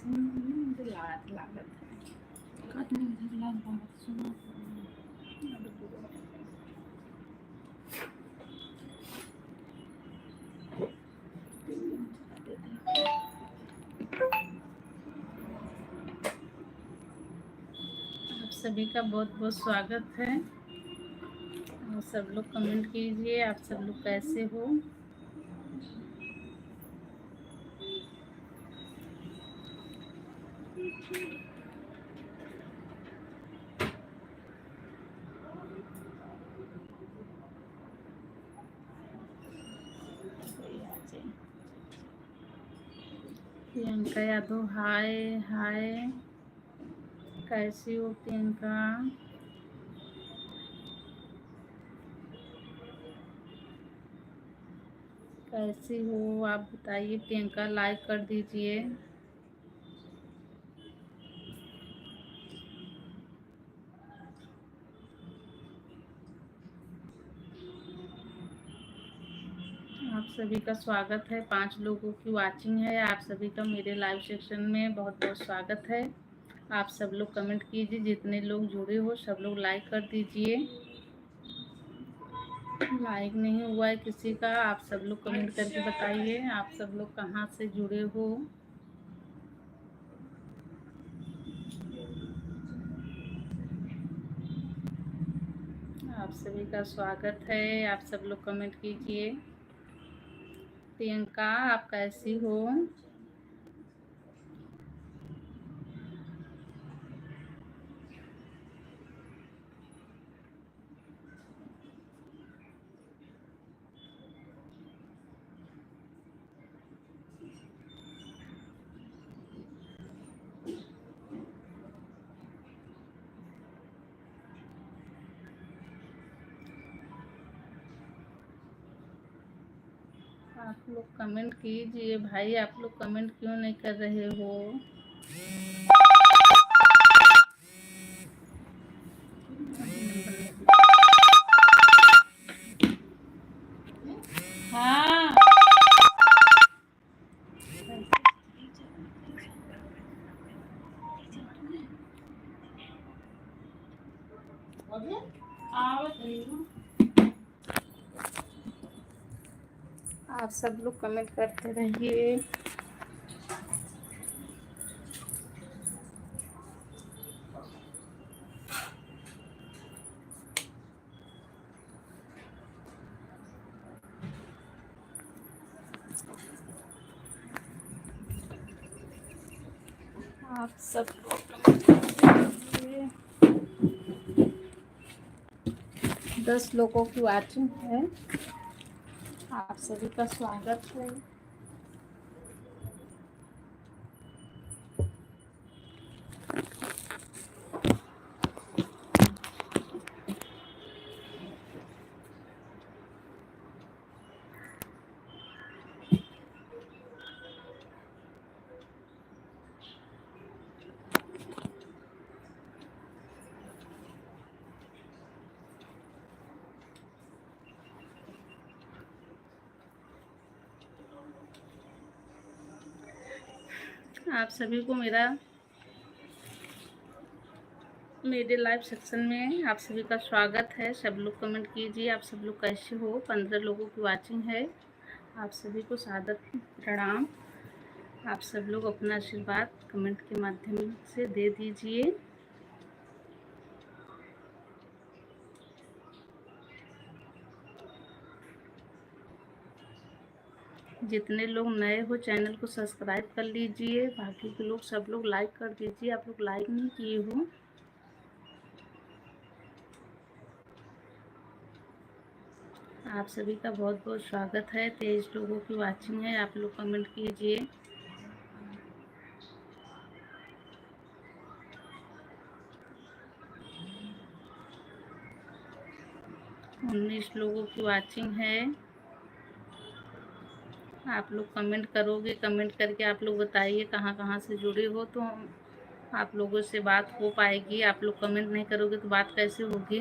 सभी का बहुत बहुत स्वागत है। और सब लोग कमेंट कीजिए, आप सब लोग कैसे हो। प्रियंका यादव, हाय हाय, कैसी हो प्रियंका। कैसी हो आप बताइए। प्रियंका लाइक कर दीजिए। आप सभी का स्वागत है। 5 लोगों की वाचिंग है। आप सभी का मेरे लाइव सेक्शन में बहुत बहुत स्वागत है। आप सब लोग कमेंट कीजिए, जितने लोग जुड़े हो सब लोग लाइक कर दीजिए। लाइक नहीं हुआ है किसी का, आप सब लोग कमेंट करके बताइए आप सब लोग कहाँ से जुड़े हो। आप सभी का स्वागत है। आप सब लोग कमेंट कीजिए। प्रियंका आप कैसी हो। आप लोग कमेंट कीजिए भाई, आप लोग कमेंट क्यों नहीं कर रहे हो। हाँ आप सब लोग कमेंट करते रहिए। आप सब लोग 10 लोगों की वाचिंग है। आप सभी का स्वागत है। आप सभी को मेरे लाइव सेक्शन में आप सभी का स्वागत है। सब लोग कमेंट कीजिए आप सब लोग कैसे हो। 15 लोगों की वाचिंग है। आप सभी को सादर प्रणाम। आप सब लोग अपना आशीर्वाद कमेंट के माध्यम से दे दीजिए। जितने लोग नए हो चैनल को सब्सक्राइब कर लीजिए। बाकी के लोग सब लोग लाइक कर दीजिए। आप लोग लाइक नहीं किए हो। आप सभी का बहुत बहुत स्वागत है। 23 लोगों की वाचिंग है। आप लोग कमेंट कीजिए। 19 लोगों की वाचिंग है। आप लोग कमेंट करोगे, कमेंट करके आप लोग बताइए कहाँ कहाँ से जुड़े हो, तो आप लोगों से बात हो पाएगी। आप लोग कमेंट नहीं करोगे तो बात कैसे होगी।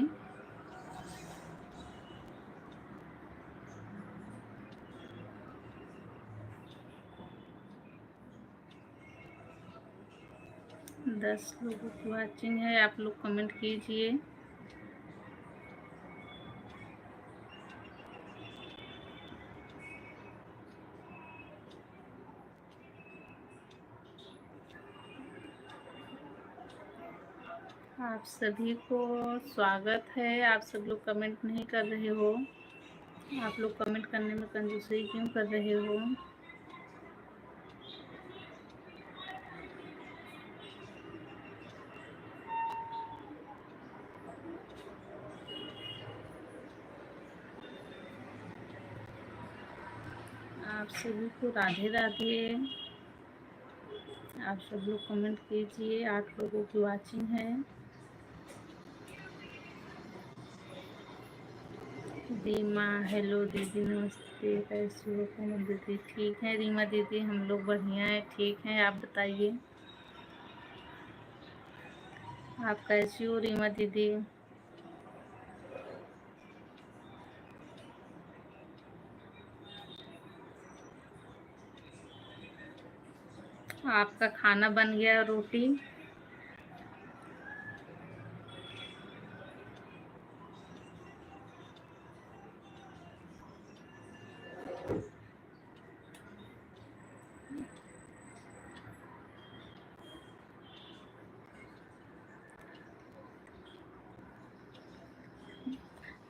10 लोगों की वॉचिंग है, आप लोग कमेंट कीजिए। आप सभी को स्वागत है। आप सब लोग कमेंट नहीं कर रहे हो, आप लोग कमेंट करने में कंजूसी क्यों कर रहे हो? आप सभी को राधे राधे। आप सब लोग कमेंट कीजिए। 8 लोगों की वॉचिंग है। रीमा, हेलो दीदी, नमस्ते, कैसी हो कोमल दीदी? ठीक है रीमा दीदी, हम लोग बढ़िया है, ठीक हैं। आप बताइए आप कैसी हो रीमा दीदी? आपका खाना बन गया? रोटी?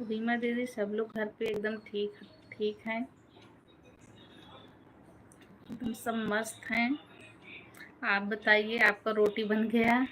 रीमा दीदी, सब लोग घर पे एकदम ठीक ठीक हैं, एकदम सब मस्त हैं। आप बताइए, आपका रोटी बन गया?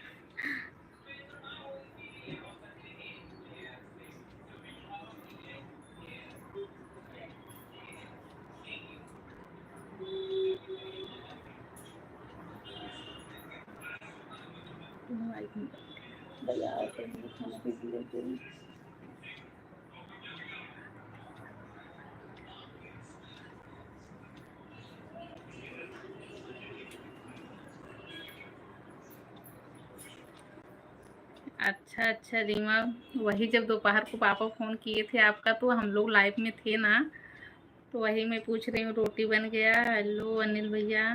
अच्छा अच्छा रीमा, वही जब दोपहर को पापा फ़ोन किए थे आपका, तो हम लोग लाइव में थे ना, तो वही मैं पूछ रही हूँ रोटी बन गया। हेलो अनिल भैया।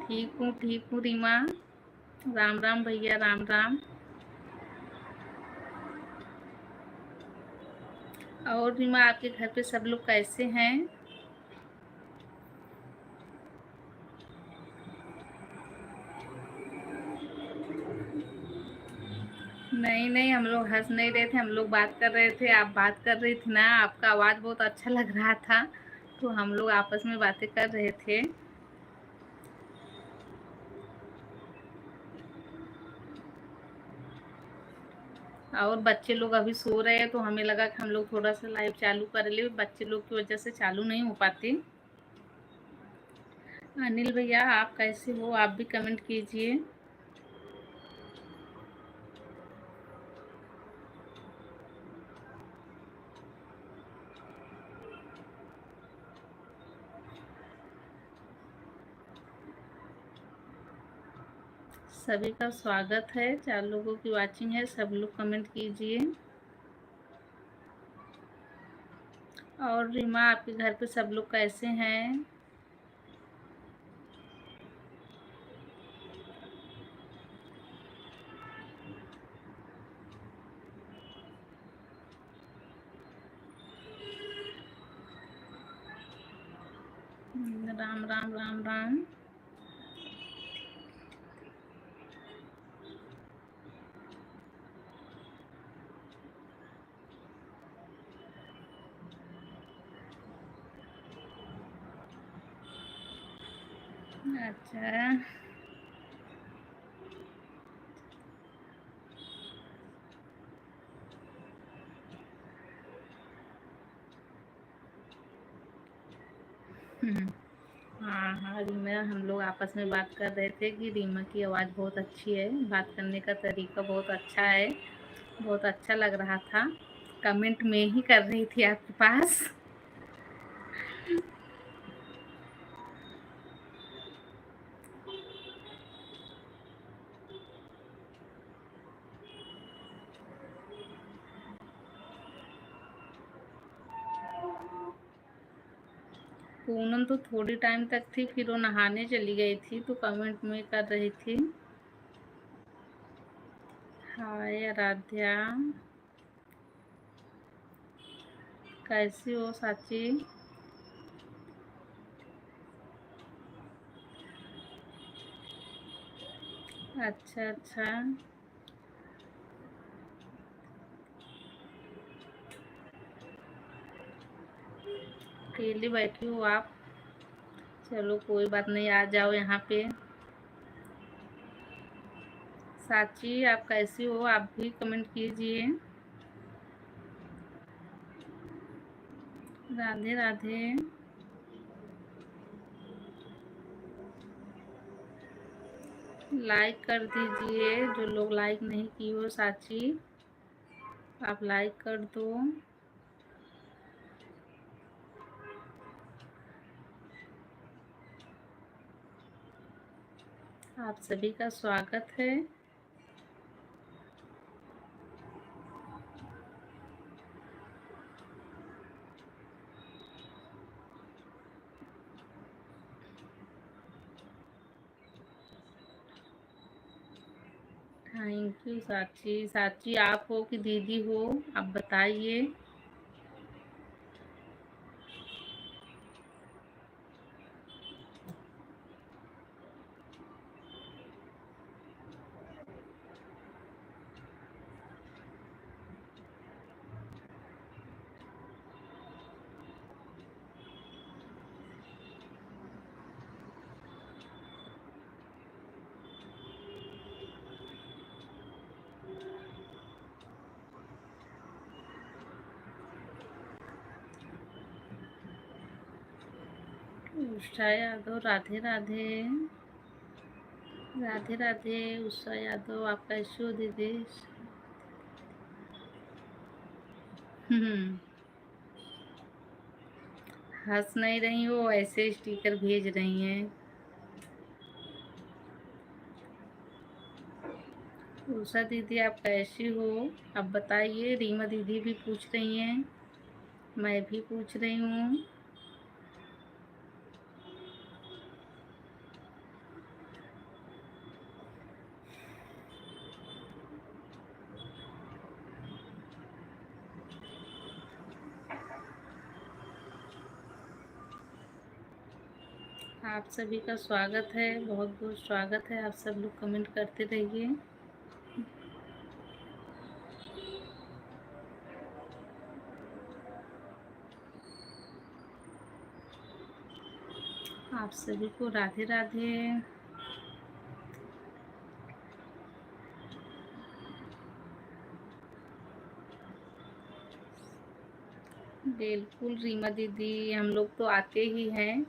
ठीक हूँ रीमा। राम राम भैया, राम राम। और रीमा, आपके घर पे सब लोग कैसे हैं? नहीं नहीं, हम लोग हंस नहीं रहे थे, हम लोग बात कर रहे थे। आप बात कर रही थी ना, आपका आवाज़ बहुत अच्छा लग रहा था, तो हम लोग आपस में बातें कर रहे थे। और बच्चे लोग अभी सो रहे हैं, तो हमें लगा कि हम लोग थोड़ा सा लाइव चालू कर ले, बच्चे लोग की वजह से चालू नहीं हो पाती। अनिल भैया, आप कैसे हो? आप भी कमेंट कीजिए। सभी का स्वागत है। 4 लोगों की वॉचिंग है, सब लोग कमेंट कीजिए। और रीमा, आपके घर पे सब लोग कैसे हैं? राम राम राम राम। अच्छा। हाँ हाँ रीमा, हम लोग आपस में बात कर रहे थे कि रीमा की आवाज़ बहुत अच्छी है, बात करने का तरीका बहुत अच्छा है, बहुत अच्छा लग रहा था। कमेंट में ही कर रही थी आपके पास। पूनम तो थोड़ी टाइम तक थी, फिर वो नहाने चली गई थी तो कमेंट में कर रही थी। हाय आराध्या, कैसी हो साची? अच्छा अच्छा, अकेली बैठी हो आप? चलो कोई बात नहीं, आ जाओ यहाँ पे। साची आप कैसी हो? आप भी कमेंट कीजिए। राधे राधे। लाइक कर दीजिए जो लोग लाइक नहीं किए हो। साची आप लाइक कर दो। आप सभी का स्वागत है। थैंक यू साची। साची आप हो कि दीदी हो, आप बताइए। उषा यादव राधे राधे। राधे राधे उषा यादव, आप कैसे हो दीदी? हम्म, हंस नहीं रही हो, ऐसे स्टिकर भेज रही हैं। उषा दीदी आप कैसी हो? आप बताइए। रीमा दीदी भी पूछ रही हैं, मैं भी पूछ रही हूँ। आप सभी का स्वागत है, बहुत बहुत स्वागत है। आप सब लोग कमेंट करते रहिए। आप सभी को राधे राधे। बिल्कुल रीमा दीदी, हम लोग तो आते ही हैं।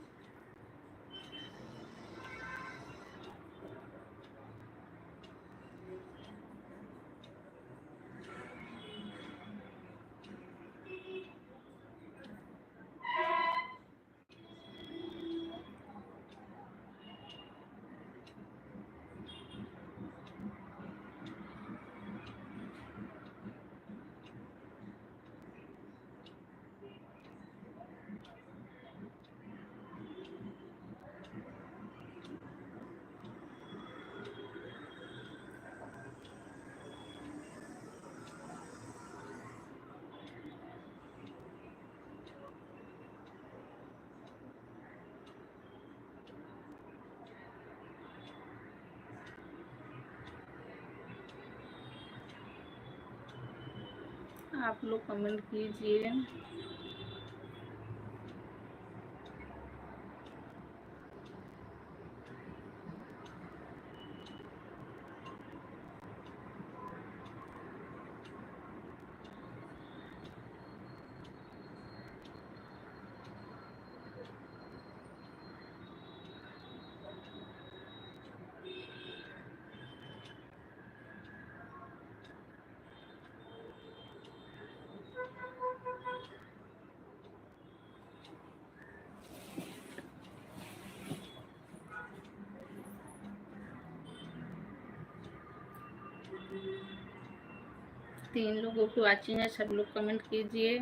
आप लोग कमेंट कीजिए। तीन लोगों की वाचिंग है, सब लोग कमेंट कीजिए।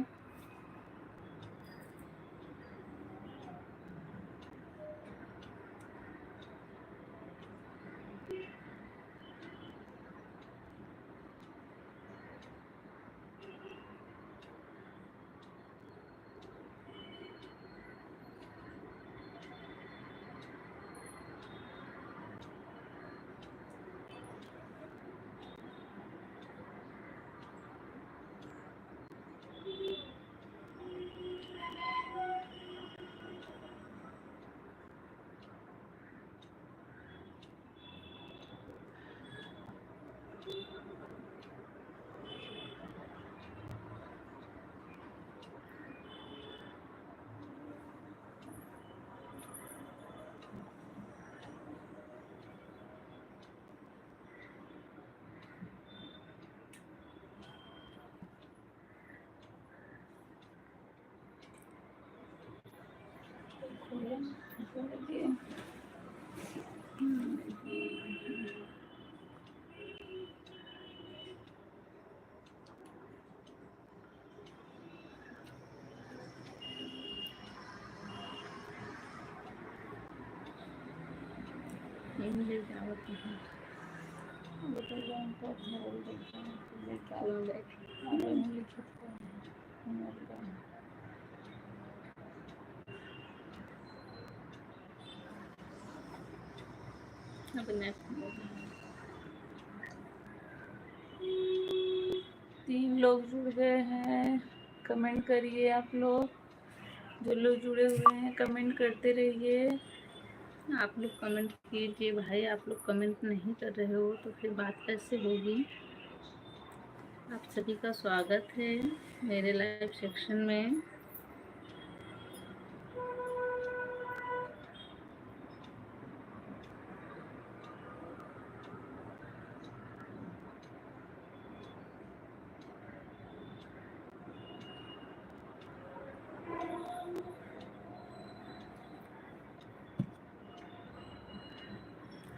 मुझे दावत नहीं अपने 3 लोग जुड़ गए हैं। कमेंट करिए आप लोग, जो लोग जुड़े हुए हैं कमेंट करते रहिए। आप लोग कमेंट कीजिए भाई, आप लोग कमेंट नहीं कर रहे हो तो फिर बात कैसे होगी। आप सभी का स्वागत है मेरे लाइव सेक्शन में।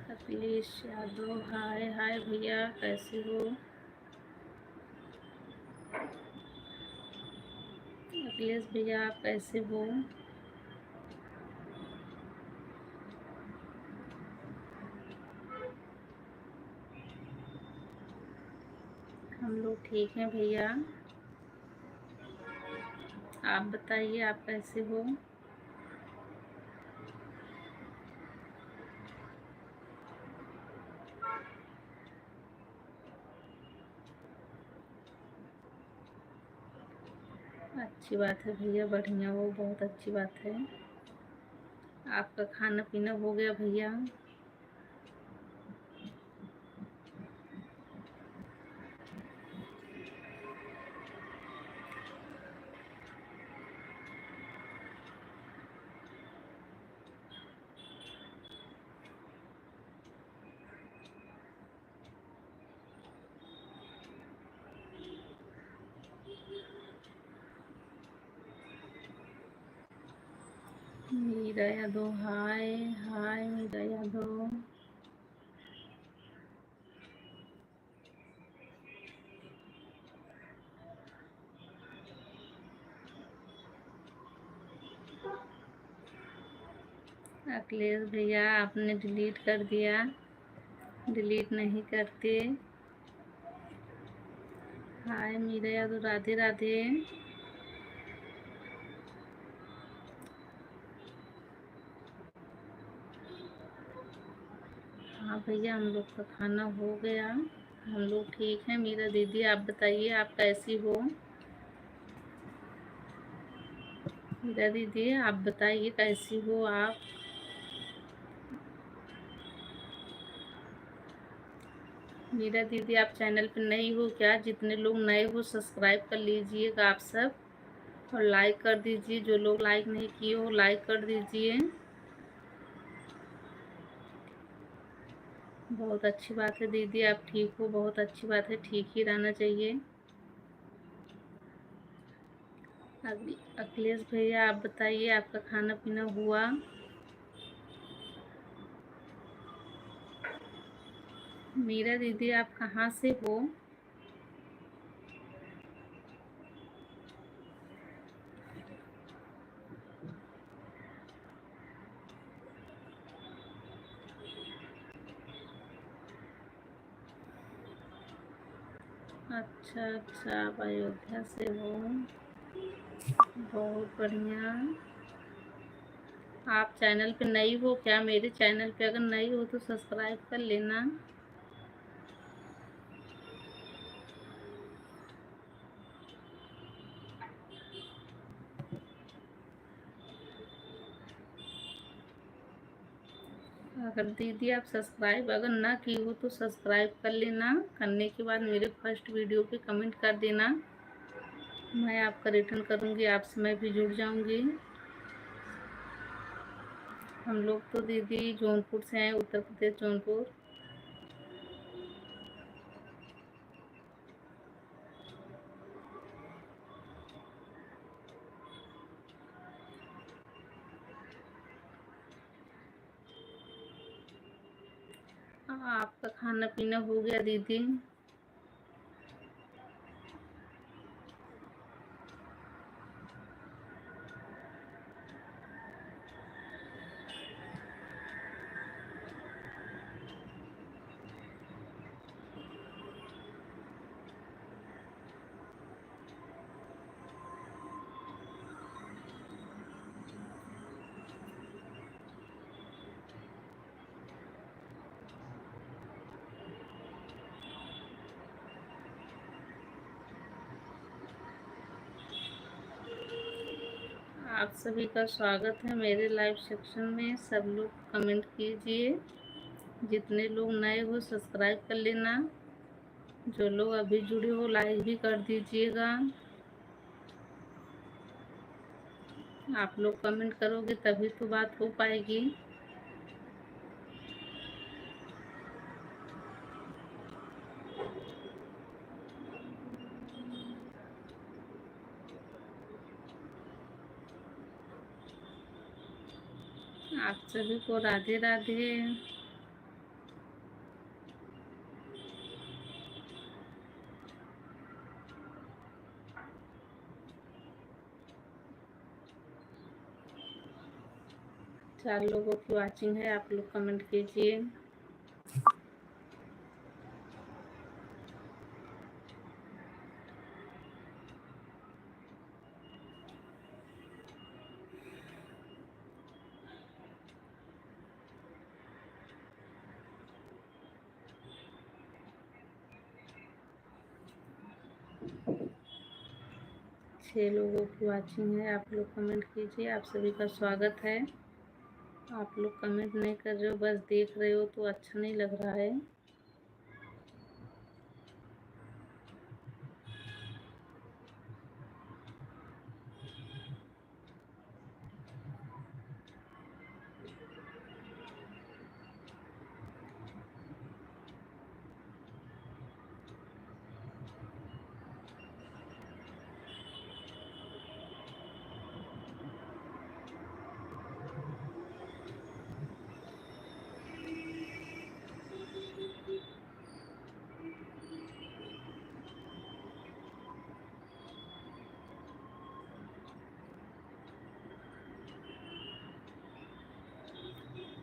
अखिलेश यादव, हाय हाय भैया, कैसे हो? अखिलेश भैया आप कैसे हो? हम लोग ठीक हैं भैया, आप बताइए आप कैसे हो? अच्छी बात है भैया, बढ़िया हो, बहुत अच्छी बात है। आपका खाना पीना हो गया भैया? मीरा यादव, हाय हाय मीरा यादव। अखिलेश भैया आपने डिलीट कर दिया, डिलीट नहीं करते। हाय मीरा यादव, राधे राधे। हाँ भैया, हम लोग का खाना हो गया, हम लोग ठीक हैं। मीरा दीदी आप बताइए आप कैसी हो? मीरा दीदी आप बताइए कैसी हो आप? मीरा दीदी आप चैनल पर नई हो क्या? जितने लोग नए हो सब्सक्राइब कर लीजिएगा आप सब, और लाइक कर दीजिए। जो लोग लाइक नहीं किए हो लाइक कर दीजिए। बहुत अच्छी बात है दीदी, आप ठीक हो, बहुत अच्छी बात है, ठीक ही रहना चाहिए। अखिलेश भैया आप बताइए आपका खाना पीना हुआ? मीरा दीदी आप कहाँ से हो? अच्छा अच्छा, आप अयोध्या से हो, बहुत बढ़िया। आप चैनल पे नई हो क्या? मेरे चैनल पे अगर नई हो तो सब्सक्राइब कर लेना। अगर दीदी आप सब्सक्राइब अगर ना की हो तो सब्सक्राइब कर लेना। करने के बाद मेरे फर्स्ट वीडियो पे कमेंट कर देना, मैं आपका रिटर्न करूँगी, आपसे मैं भी जुड़ जाऊँगी। हम लोग तो दीदी जौनपुर से हैं, उत्तर प्रदेश जौनपुर। आपका खाना पीना हो गया दीदी? आप सभी का स्वागत है मेरे लाइव सेक्शन में। सब लोग कमेंट कीजिए। जितने लोग नए हो सब्सक्राइब कर लेना। जो लोग अभी जुड़े हो लाइक भी कर दीजिएगा। आप लोग कमेंट करोगे तभी तो बात हो पाएगी। आप सभी को राधे राधे। 4 लोगों की वॉचिंग है। आप लोग कमेंट कीजिए। छह लोगों की वॉचिंग है। आप लोग कमेंट कीजिए। आप सभी का स्वागत है। आप लोग कमेंट नहीं कर रहे हो, बस देख रहे हो तो अच्छा नहीं लग रहा है।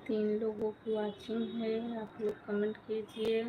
तीन लोगों की वॉचिंग है। आप लोग कमेंट कीजिए।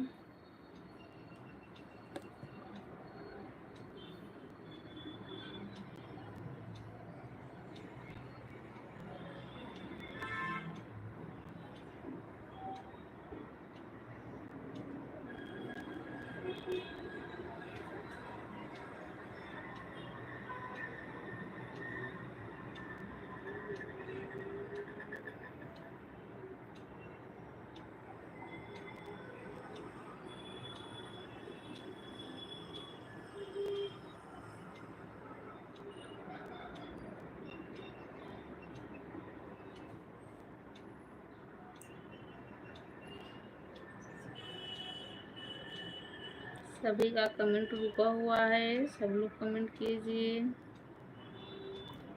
सभी का कमेंट रुका हुआ है। सब लोग कमेंट कीजिए।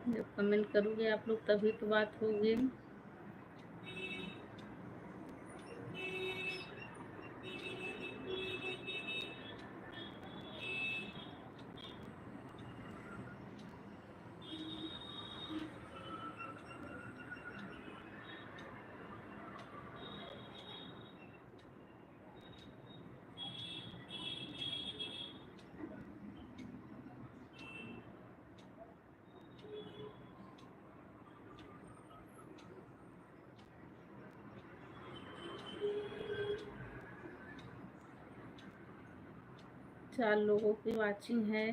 जब कमेंट करोगे आप लोग तभी तो बात होगी। चार लोगों की वॉचिंग है।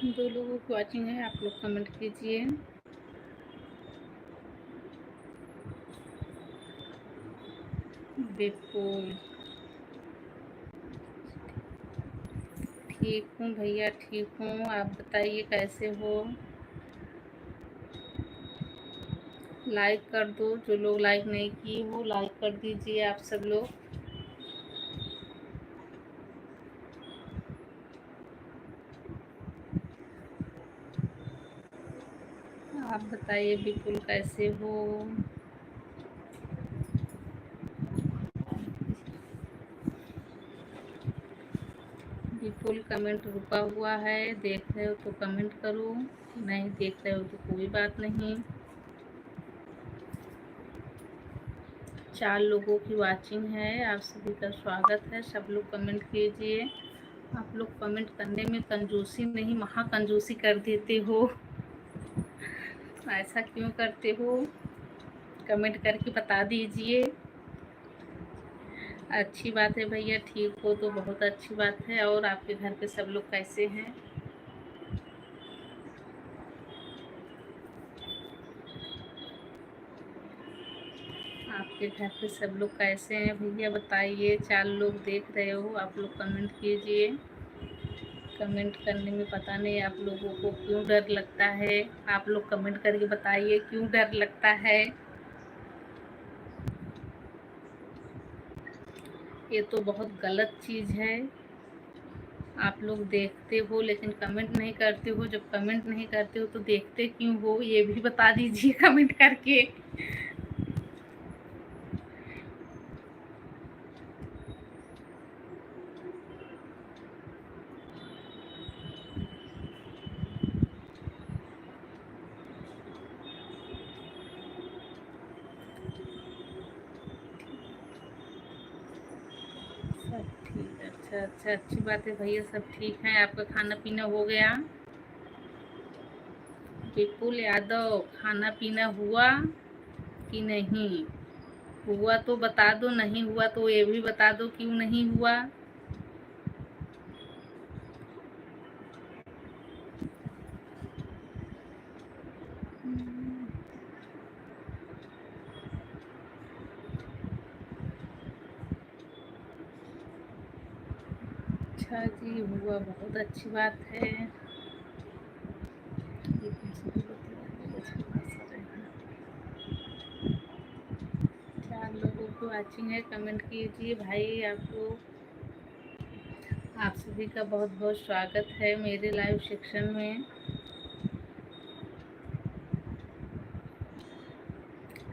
दो लोगों की वॉचिंग है, आप लोग कमेंट कीजिए। विपुल, ठीक हूँ भैया, ठीक हूँ, आप बताइए कैसे हो। लाइक कर दो, जो लोग लाइक नहीं किए हो लाइक कर दीजिए आप सब लोग। आप बताइए विपुल कैसे हो। विपुल कमेंट रुका हुआ है, देख रहे हो तो कमेंट करो, नहीं देख रहे हो तो कोई बात नहीं। 4 लोगों की वाचिंग है, आप सभी का स्वागत है। सब लोग कमेंट कीजिए। आप लोग कमेंट करने में कंजूसी नहीं, महा कंजूसी कर देते हो। ऐसा क्यों करते हो, कमेंट करके बता दीजिए। अच्छी बात है भैया, ठीक हो तो बहुत अच्छी बात है। और आपके घर पे सब लोग कैसे हैं। आपके घर पे सब लोग कैसे हैं भैया बताइए। 4 लोग देख रहे हो, आप लोग कमेंट कीजिए। कमेंट करने में पता नहीं आप लोगों को क्यों डर लगता है। आप लोग कमेंट करके बताइए क्यों डर लगता है। ये तो बहुत गलत चीज़ है। आप लोग देखते हो लेकिन कमेंट नहीं करते हो। जब कमेंट नहीं करते हो तो देखते क्यों हो, ये भी बता दीजिए कमेंट करके। सब ठीक है, अच्छा अच्छा, अच्छी बात है भैया, सब ठीक है। आपका खाना पीना हो गया। विपुल यादव, खाना पीना हुआ कि नहीं हुआ तो बता दो, नहीं हुआ तो ये भी बता दो क्यों नहीं हुआ। अच्छा जी, हुआ, बहुत अच्छी बात है। चार लोगों को वॉचिंग है, कमेंट कीजिए भाई। आप लोग, आप सभी का बहुत बहुत स्वागत है मेरे लाइव सेक्शन में।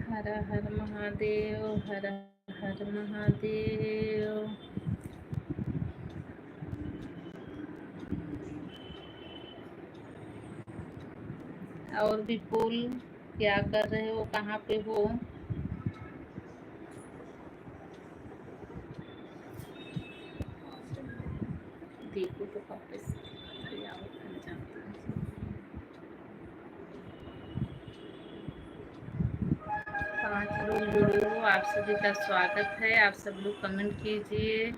हर हर महादेव, हर हर महादेव। और विपुल, क्या कर रहे हो, कहाँ पे हो। देखो तो वापस 5 लोग जुड़े हो, आप सभी का स्वागत है। आप सब लोग कमेंट कीजिए।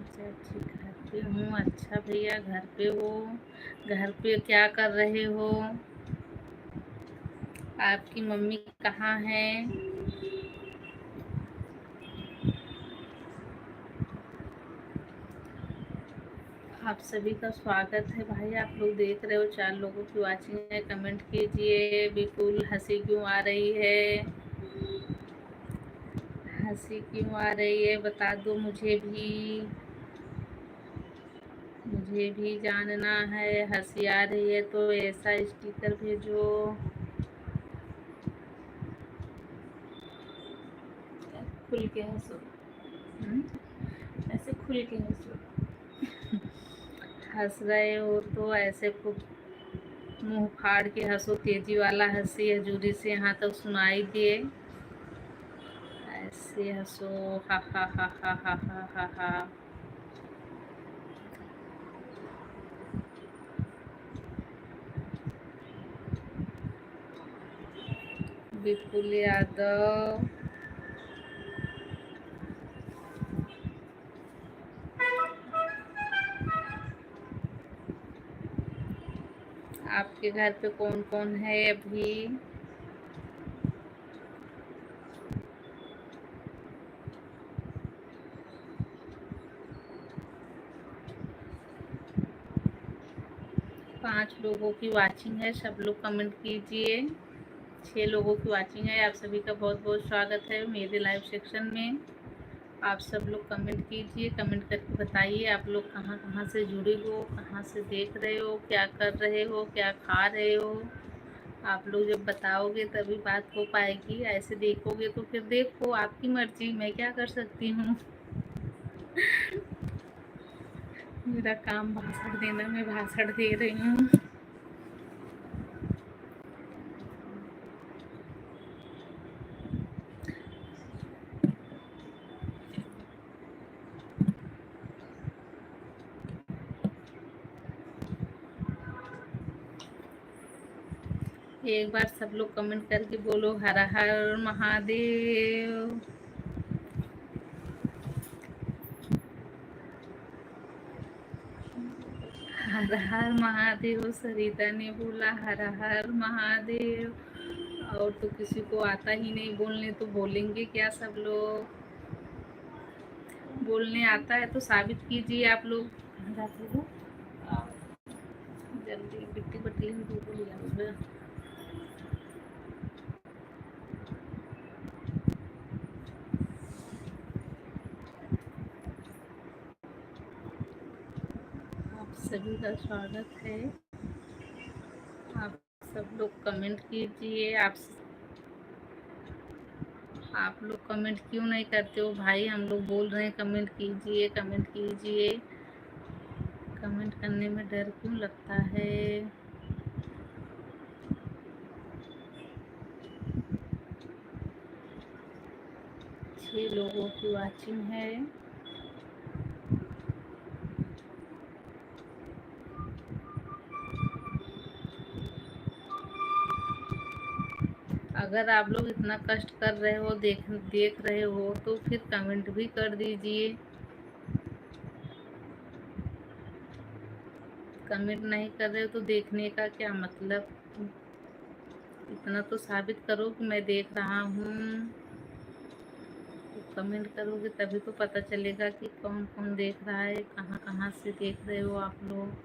चाची घर पे हूँ, अच्छा भैया घर पे हो। घर पे क्या कर रहे हो। आपकी मम्मी कहाँ है। आप सभी का स्वागत है भाई। आप लोग देख रहे हो, 4 लोगों की वाचिंग है, कमेंट कीजिए। बिल्कुल हंसी क्यों आ रही है, हंसी क्यों आ रही है बता दो मुझे भी जानना है। हंसी आ रही है तो ऐसा स्टिकर भेजो। खुल के हंसो, ऐसे खुल के हंसो। हंस रहे हो तो ऐसे खूब मुंह फाड़ के हंसो, तेजी वाला हंसी है, जोरी से यहाँ तक सुनाई दे। ऐसे हंसो, हा हा हा हा हा हा हा हा। विपुल यादव, आपके घर पे कौन कौन है अभी? पाँच लोगों की वाचिंग है, सब लोग कमेंट कीजिए। 6 लोगों की वाचिंग है। आप सभी का बहुत बहुत स्वागत है मेरे लाइव सेक्शन में। आप सब लोग कमेंट कीजिए, कमेंट करके बताइए आप लोग कहाँ कहाँ से जुड़े हो, कहाँ से देख रहे हो, क्या कर रहे हो, क्या खा रहे हो। आप लोग जब बताओगे तभी बात हो पाएगी। ऐसे देखोगे तो फिर देखो, आपकी मर्जी, मैं क्या कर सकती हूँ। मेरा काम भाषण देना, मैं भाषण दे रही हूँ। एक बार सब लोग कमेंट करके बोलो हर हर महादेव। हर हर महादेव। सरिता ने बोला हर हर महादेव। और तो किसी को आता ही नहीं बोलने, तो बोलेंगे क्या सब लोग? बोलने आता है तो साबित कीजिए आप लोग। कहाँ जाते हो? जल्दी बिट्टी बट्टी बोल लिया। आप सभी का स्वागत है। आप सब लोग कमेंट कीजिए। आप लोग कमेंट क्यों नहीं करते हो भाई? हम लोग बोल रहे हैं कमेंट कीजिए, कमेंट कीजिए। कमेंट करने में डर क्यों लगता है? 6 लोगों की वाचिंग है। अगर आप लोग इतना कष्ट कर रहे हो, देख रहे हो, तो फिर कमेंट भी कर दीजिए। कमेंट नहीं कर रहे हो तो देखने का क्या मतलब? इतना तो साबित करो कि मैं देख रहा हूँ। तो कमेंट करोगे तभी तो पता चलेगा कि कौन कौन देख रहा है, कहाँ कहाँ से देख रहे हो आप लोग।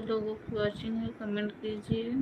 लोगों की वॉचिंग है, कमेंट कीजिए।